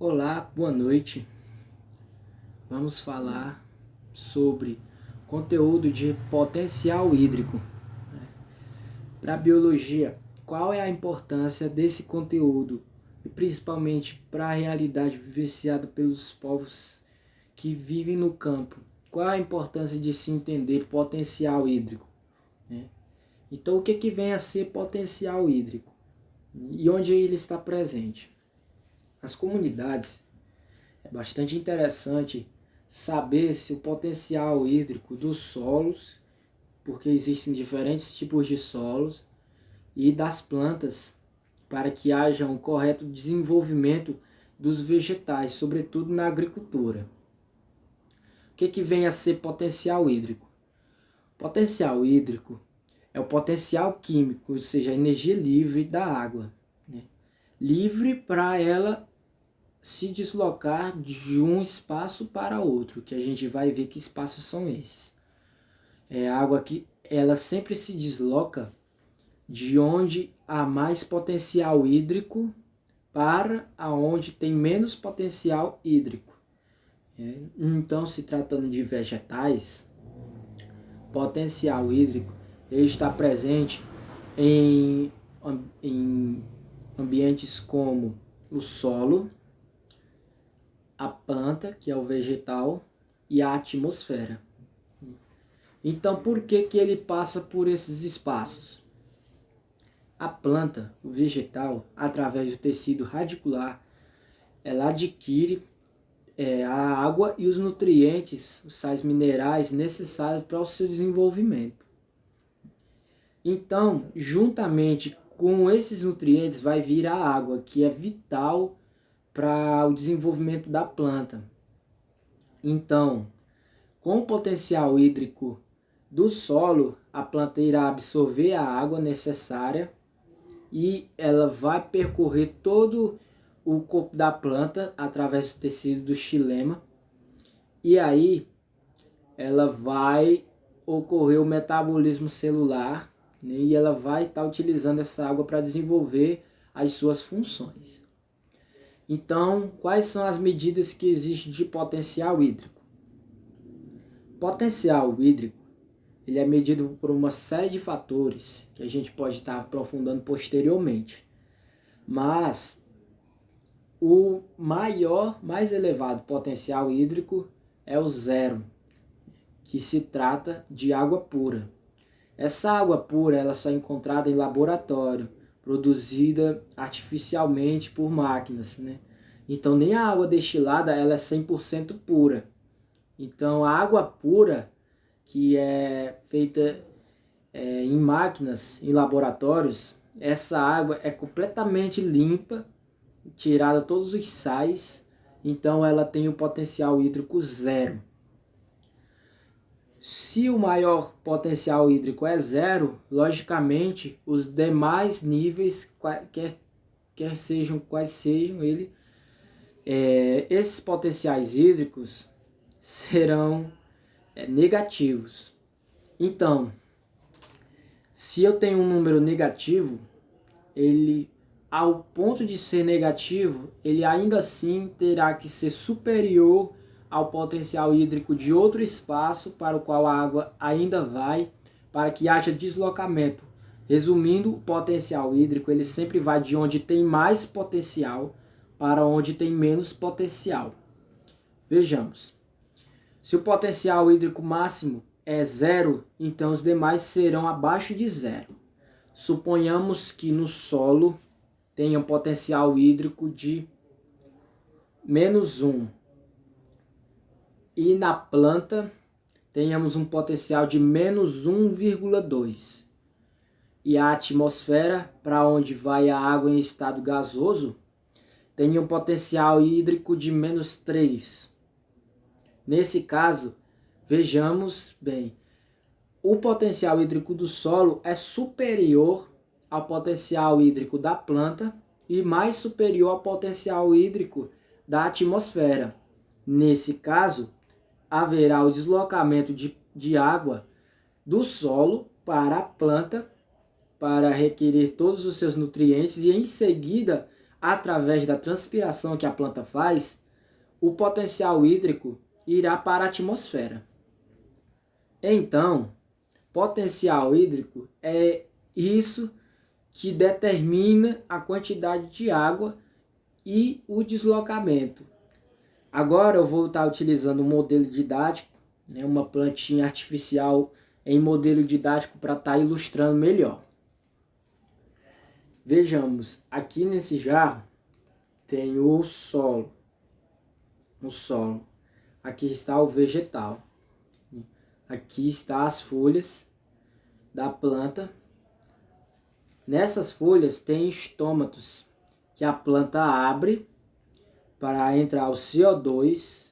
Olá, boa noite. Vamos falar sobre conteúdo de potencial hídrico. Para a biologia, qual é a importância desse conteúdo e principalmente para a realidade vivenciada pelos povos que vivem no campo? Qual a importância de se entender potencial hídrico? Então, o que vem a ser potencial hídrico e onde ele está presente? Nas comunidades, é bastante interessante saber se o potencial hídrico dos solos, porque existem diferentes tipos de solos, e das plantas, para que haja um correto desenvolvimento dos vegetais, sobretudo na agricultura. O que vem a ser potencial hídrico? Potencial hídrico é o potencial químico, ou seja, a energia livre da água, né? Livre para ela se deslocar de um espaço para outro, que a gente vai ver que espaços são esses. É a água que ela sempre se desloca de onde há mais potencial hídrico para aonde tem menos potencial hídrico. Então, se tratando de vegetais, potencial hídrico ele está presente em ambientes como o solo, a planta, que é o vegetal, e a atmosfera. Então, por que ele passa por esses espaços? A planta, o vegetal, através do tecido radicular, ela adquire a água e os nutrientes, os sais minerais necessários para o seu desenvolvimento. Então, juntamente com esses nutrientes vai vir a água, que é vital para o desenvolvimento da planta. Então, com o potencial hídrico do solo, a planta irá absorver a água necessária e ela vai percorrer todo o corpo da planta através do tecido do xilema. E aí ela vai ocorrer o metabolismo celular, né, e ela vai estar utilizando essa água para desenvolver as suas funções. Então, quais são as medidas que existem de potencial hídrico? Potencial hídrico ele é medido por uma série de fatores que a gente pode estar aprofundando posteriormente. Mas o maior, mais elevado potencial hídrico é o zero, que se trata de água pura. Essa água pura ela só é encontrada em laboratório, produzida artificialmente por máquinas, né? Então nem a água destilada ela é 100% pura. Então a água pura, que é feita em máquinas, em laboratórios, essa água é completamente limpa, tirada todos os sais, então ela tem o potencial hídrico zero. Se o maior potencial hídrico é zero, logicamente os demais níveis, quer sejam quais sejam esses potenciais hídricos serão negativos. Então, se eu tenho um número negativo, ele, ao ponto de ser negativo, ele ainda assim terá que ser superior ao potencial hídrico de outro espaço para o qual a água ainda vai, para que haja deslocamento. Resumindo, o potencial hídrico ele sempre vai de onde tem mais potencial para onde tem menos potencial. Vejamos. Se o potencial hídrico máximo é zero, então os demais serão abaixo de zero. Suponhamos que no solo tenha um potencial hídrico de -1 e na planta tenhamos um potencial de -1,2. E a atmosfera, para onde vai a água em estado gasoso, tem um potencial hídrico de -3. Nesse caso, vejamos bem, o potencial hídrico do solo é superior ao potencial hídrico da planta e mais superior ao potencial hídrico da atmosfera. Nesse caso, haverá o deslocamento de água do solo para a planta para requerer todos os seus nutrientes e em seguida através da transpiração que a planta faz, o potencial hídrico irá para a atmosfera. Então, potencial hídrico é isso que determina a quantidade de água e o deslocamento. Agora eu vou estar utilizando um modelo didático, né, uma plantinha artificial em modelo didático para estar ilustrando melhor. Vejamos, aqui nesse jarro tem o solo. Aqui está o vegetal. Aqui está as folhas da planta. Nessas folhas tem estômatos que a planta abre para entrar o CO2.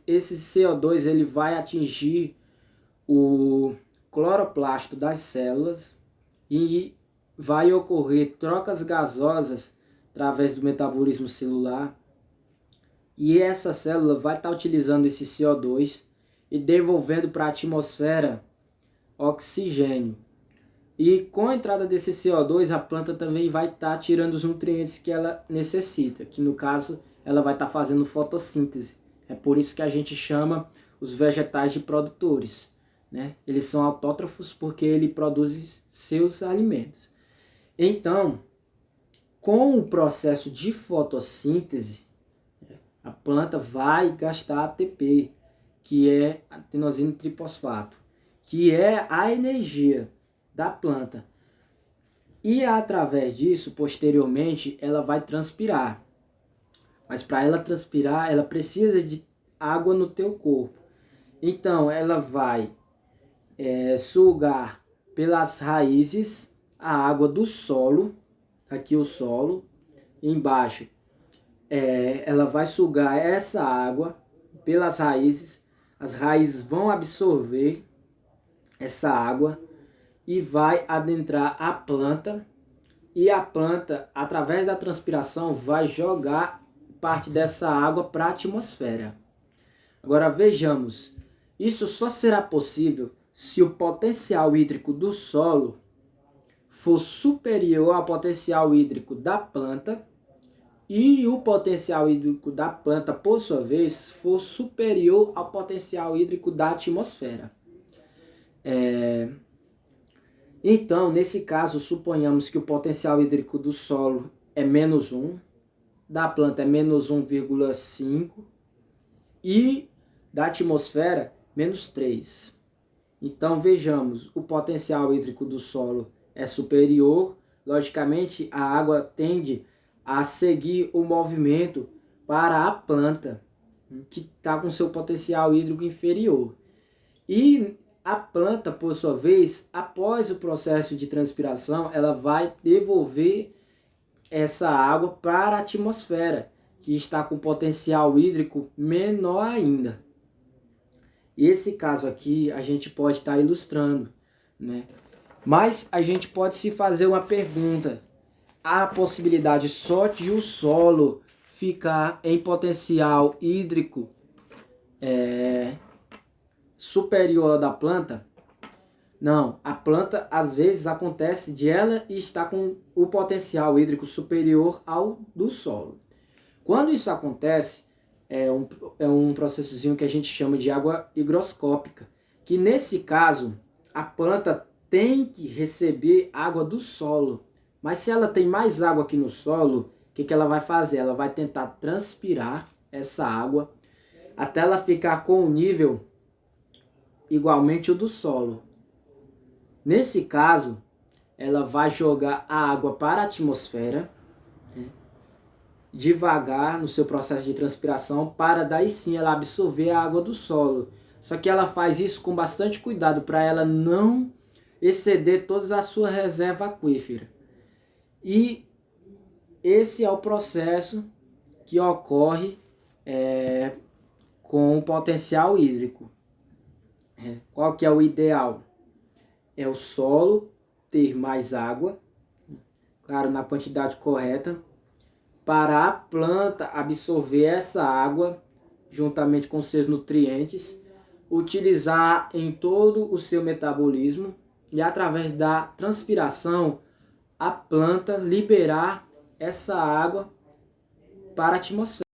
Esse CO2 ele vai atingir o cloroplasto das células e vai ocorrer trocas gasosas através do metabolismo celular. E essa célula vai estar utilizando esse CO2 e devolvendo para a atmosfera oxigênio. E com a entrada desse CO2, a planta também vai estar tirando os nutrientes que ela necessita, que no caso ela vai estar fazendo fotossíntese. É por isso que a gente chama os vegetais de produtores, né? Eles são autótrofos porque ele produz seus alimentos. Então, com o processo de fotossíntese, a planta vai gastar ATP, que é adenosina trifosfato, que é a energia da planta. E através disso, posteriormente, ela vai transpirar. Mas para ela transpirar, ela precisa de água no teu corpo. Então, ela vai sugar pelas raízes a água do solo. Aqui o solo. Embaixo, ela vai sugar essa água pelas raízes. As raízes vão absorver essa água e vai adentrar a planta, e a planta, através da transpiração, vai jogar parte dessa água para a atmosfera. Agora vejamos, isso só será possível se o potencial hídrico do solo for superior ao potencial hídrico da planta e o potencial hídrico da planta, por sua vez, for superior ao potencial hídrico da atmosfera. Então, nesse caso, suponhamos que o potencial hídrico do solo é -1, da planta é -1,5 e da atmosfera -3. Então, vejamos, o potencial hídrico do solo é superior, logicamente a água tende a seguir o movimento para a planta, que está com seu potencial hídrico inferior. E a planta, por sua vez, após o processo de transpiração, ela vai devolver essa água para a atmosfera, que está com potencial hídrico menor ainda. Esse caso aqui a gente pode estar ilustrando, né? Mas a gente pode se fazer uma pergunta. Há a possibilidade só de o solo ficar em potencial hídrico superior da planta? Não, a planta às vezes acontece de ela estar com o potencial hídrico superior ao do solo. Quando isso acontece, é um processozinho que a gente chama de água higroscópica, que nesse caso a planta tem que receber água do solo. Mas se ela tem mais água aqui no solo, o que ela vai fazer? Ela vai tentar transpirar essa água até ela ficar com o nível igualmente o do solo. Nesse caso, ela vai jogar a água para a atmosfera, né, devagar no seu processo de transpiração, para daí sim ela absorver a água do solo. Só que ela faz isso com bastante cuidado para ela não exceder toda a sua reserva aquífera. E esse é o processo que ocorre com o potencial hídrico. Qual que é o ideal? É o solo ter mais água, claro, na quantidade correta, para a planta absorver essa água juntamente com seus nutrientes, utilizar em todo o seu metabolismo e através da transpiração a planta liberar essa água para a atmosfera.